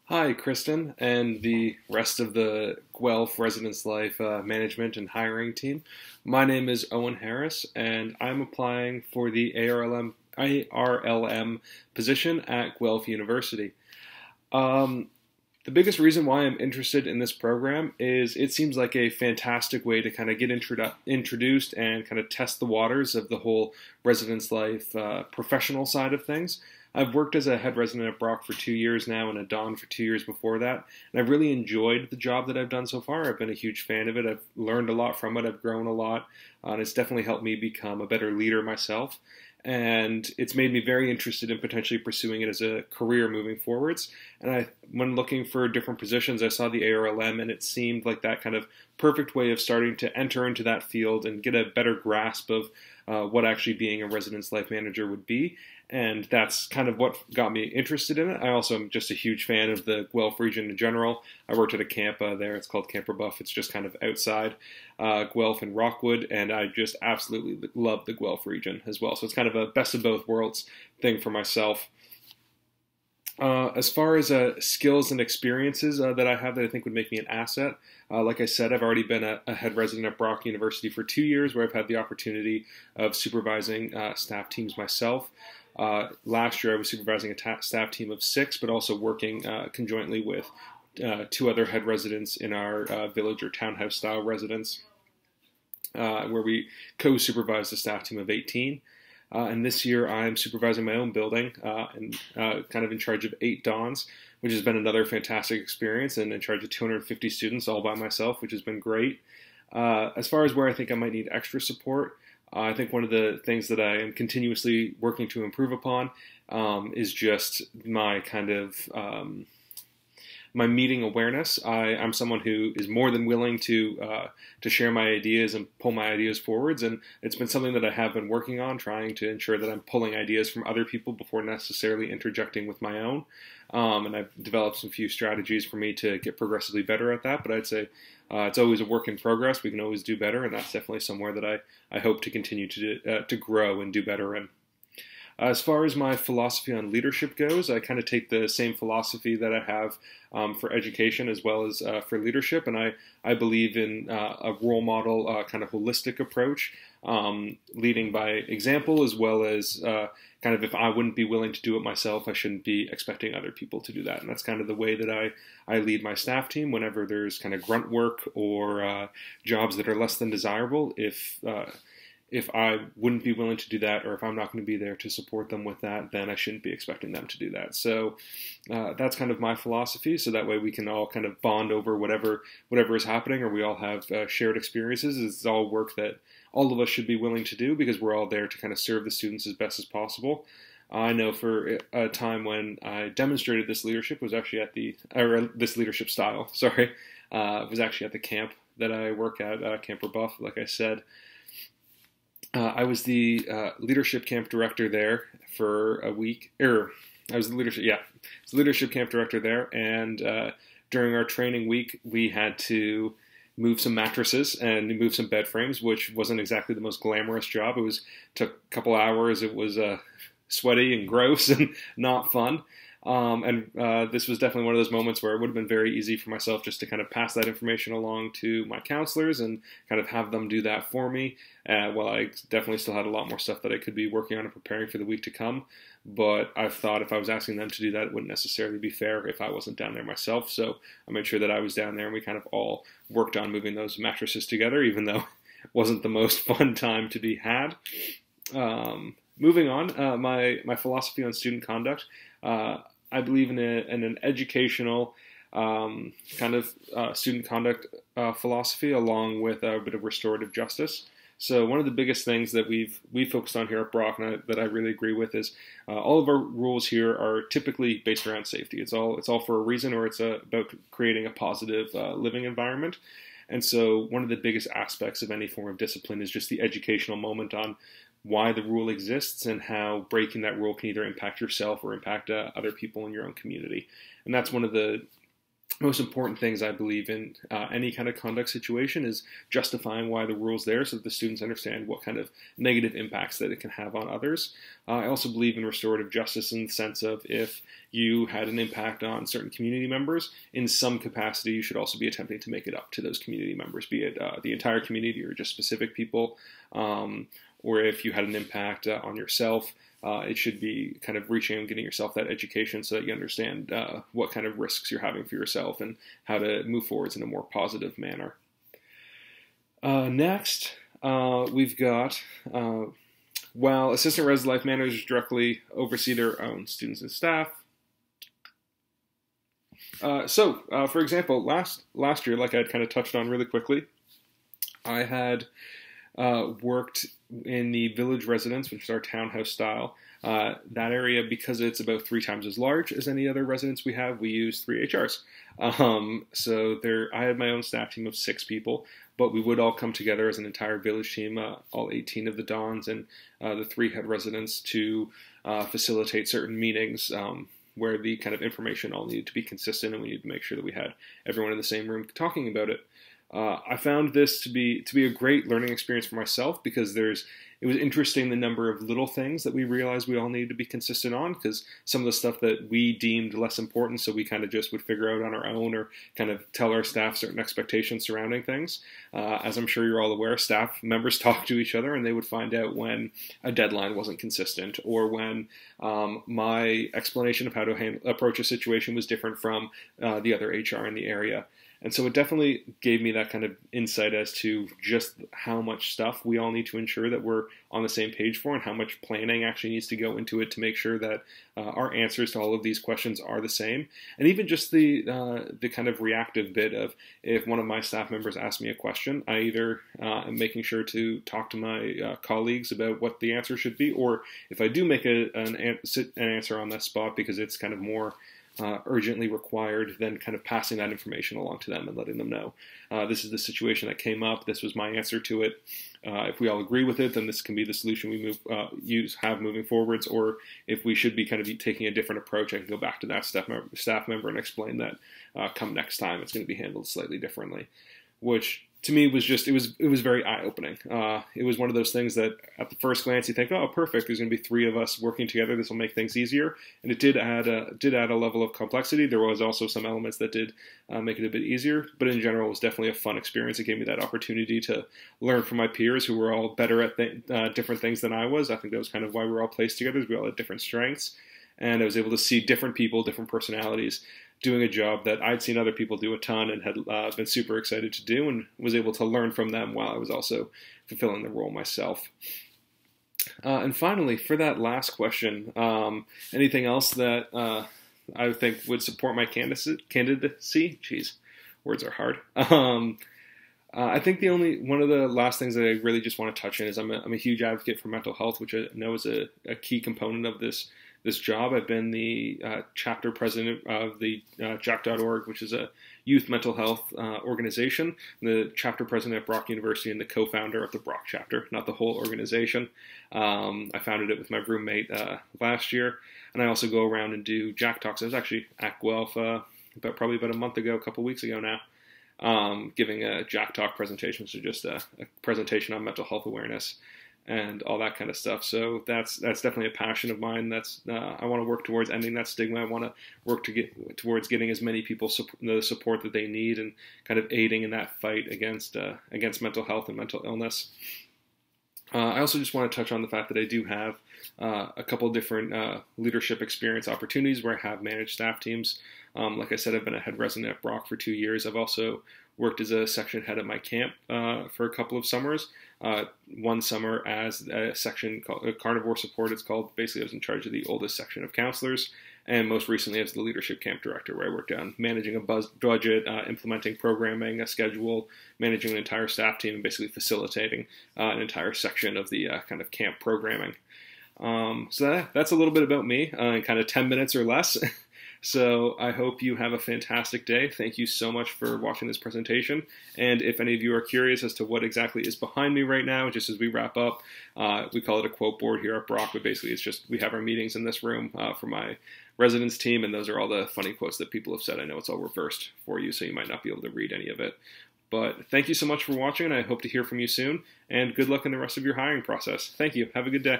Hi, Kristen, and the rest of the Guelph Residence Life management and hiring team. My name is Owen Harris, and I'm applying for the ARLM position at Guelph University. Um, the biggest reason why I'm interested in this program is it seems like a fantastic way to kind of get introduced and kind of test the waters of the whole residence life professional side of things. I've worked as a head resident at Brock for 2 years now and at Dawn for 2 years before that, and I've really enjoyed the job that I've done so far. I've been a huge fan of it. I've learned a lot from it. I've grown a lot, and it's definitely helped me become a better leader myself. And it's made me very interested in potentially pursuing it as a career moving forwards. And when looking for different positions, I saw the ARLM, and it seemed like that kind of perfect way of starting to enter into that field and get a better grasp of what actually being a residence life manager would be. And that's kind of what got me interested in it. I also am just a huge fan of the Guelph region in general. I worked at a camp there. It's called Camp Rebuff. It's just kind of outside Guelph and Rockwood, and I just absolutely love the Guelph region as well. So it's kind of a best of both worlds thing for myself. As far as skills and experiences that I have that I think would make me an asset, like I said, I've already been a head resident at Brock University for 2 years, where I've had the opportunity of supervising staff teams myself. Last year I was supervising a staff team of 6, but also working conjointly with 2 other head residents in our village or townhouse style residence, where we co-supervised a staff team of 18. And this year I'm supervising my own building and kind of in charge of 8 dons, which has been another fantastic experience, and in charge of 250 students all by myself, which has been great. As far as where I think I might need extra support, I think one of the things that I am continuously working to improve upon is just my kind of my meeting awareness. I'm someone who is more than willing to share my ideas and pull my ideas forwards, and it's been something that I have been working on, trying to ensure that I'm pulling ideas from other people before necessarily interjecting with my own. And I've developed some few strategies for me to get progressively better at that, but I'd say it's always a work in progress. We can always do better, and that's definitely somewhere that I hope to continue to grow and do better in. As far as my philosophy on leadership goes, I kind of take the same philosophy that I have for education as well as for leadership, and I believe in a role model kind of holistic approach, leading by example, as well as kind of if I wouldn't be willing to do it myself, I shouldn't be expecting other people to do that. And that's kind of the way that I lead my staff team whenever there's kind of grunt work or jobs that are less than desirable. If I wouldn't be willing to do that, or if I'm not going to be there to support them with that, then I shouldn't be expecting them to do that. So that's kind of my philosophy. So that way we can all kind of bond over whatever is happening, or we all have shared experiences. It's all work that all of us should be willing to do, because we're all there to kind of serve the students as best as possible. I know for a time when I demonstrated this leadership was actually this leadership style, sorry, was actually at the camp that I work at, Camp Rebuff, like I said. I was the leadership camp director there for a week. I was the leadership camp director there, and during our training week, we had to move some mattresses and move some bed frames, which wasn't exactly the most glamorous job. Took a couple hours. It was sweaty and gross and not fun. This was definitely one of those moments where it would have been very easy for myself just to kind of pass that information along to my counselors and kind of have them do that for me. While I definitely still had a lot more stuff that I could be working on and preparing for the week to come. But I've thought if I was asking them to do that, it wouldn't necessarily be fair if I wasn't down there myself. So I made sure that I was down there, and we kind of all worked on moving those mattresses together, even though it wasn't the most fun time to be had. Moving on, my philosophy on student conduct. I believe in an educational kind of student conduct philosophy, along with a bit of restorative justice. So one of the biggest things that we've focused on here at Brock, and that I really agree with, is all of our rules here are typically based around safety. It's all for a reason, or it's about creating a positive living environment. And so one of the biggest aspects of any form of discipline is just the educational moment on why the rule exists and how breaking that rule can either impact yourself or impact other people in your own community. And that's one of the most important things I believe in any kind of conduct situation is justifying why the rule's there so that the students understand what kind of negative impacts that it can have on others. I also believe in restorative justice in the sense of if you had an impact on certain community members, in some capacity you should also be attempting to make it up to those community members, be it the entire community or just specific people, or if you had an impact on yourself. It should be kind of reaching and getting yourself that education so that you understand what kind of risks you're having for yourself and how to move forwards in a more positive manner. Next, we've got, while assistant res life managers directly oversee their own students and staff. For example, last year, like I had kind of touched on really quickly, I had worked in the village residence, which is our townhouse style. That area, because it's about 3 times as large as any other residence we have, we use 3 HRs. I had my own staff team of 6 people, but we would all come together as an entire village team, all 18 of the Dons and the 3 head residents to facilitate certain meetings where the kind of information all needed to be consistent, and we needed to make sure that we had everyone in the same room talking about it. I found this to be a great learning experience for myself because it was interesting the number of little things that we realized we all needed to be consistent on, because some of the stuff that we deemed less important, so we kind of just would figure out on our own or kind of tell our staff certain expectations surrounding things. As I'm sure you're all aware, staff members talk to each other and they would find out when a deadline wasn't consistent or when my explanation of how to approach a situation was different from the other HR in the area. And so it definitely gave me that kind of insight as to just how much stuff we all need to ensure that we're on the same page for, and how much planning actually needs to go into it to make sure that our answers to all of these questions are the same. And even just the kind of reactive bit of, if one of my staff members asks me a question, I either am making sure to talk to my colleagues about what the answer should be, or if I do make an answer on that spot because it's kind of more urgently required, then kind of passing that information along to them and letting them know this is the situation that came up, this was my answer to it. If we all agree with it, then this can be the solution we have moving forwards, or if we should be kind of taking a different approach, I can go back to that staff member and explain that come next time it's going to be handled slightly differently, which to me was just, it was very eye-opening. It was one of those things that at the first glance you think, oh, perfect, there's going to be 3 of us working together, this will make things easier. And it did add a level of complexity. There was also some elements that did make it a bit easier, but in general it was definitely a fun experience. It gave me that opportunity to learn from my peers who were all better at different things than I was. I think that was kind of why we were all placed together, is we all had different strengths. And I was able to see different people, different personalities, doing a job that I'd seen other people do a ton and had been super excited to do, and was able to learn from them while I was also fulfilling the role myself. And finally, for that last question, anything else that I think would support my candidacy? Jeez, words are hard. I think one of the last things that I really just want to touch on is I'm a huge advocate for mental health, which I know is a key component of this job. I've been the chapter president of the Jack.org, which is a youth mental health organization, the chapter president at Brock University, and the co-founder of the Brock chapter, not the whole organization. I founded it with my roommate last year, and I also go around and do Jack Talks. I was actually at Guelph probably about a month ago, a couple weeks ago now, giving a Jack Talk presentation, so just a presentation on mental health awareness and all that kind of stuff. So that's definitely a passion of mine. I want to work towards ending that stigma. I want to work towards getting as many people the support that they need, and kind of aiding in that fight against mental health and mental illness. I also just want to touch on the fact that I do have a couple different leadership experience opportunities where I have managed staff teams. Like I said, I've been a head resident at Brock for 2 years. I've also worked as a section head at my camp for a couple of summers. One summer as a section called Carnivore Support, it's called. Basically, I was in charge of the oldest section of counselors. And most recently as the leadership camp director, where I worked on managing a budget, implementing programming, a schedule, managing an entire staff team, and basically facilitating an entire section of the kind of camp programming. So that's a little bit about me in kind of 10 minutes or less. So I hope you have a fantastic day. Thank you so much for watching this presentation. And if any of you are curious as to what exactly is behind me right now, just as we wrap up, we call it a quote board here at Brock, but basically it's just we have our meetings in this room for my residence team, and those are all the funny quotes that people have said. I know it's all reversed for you, so you might not be able to read any of it. But thank you so much for watching, and I hope to hear from you soon, and good luck in the rest of your hiring process. Thank you. Have a good day.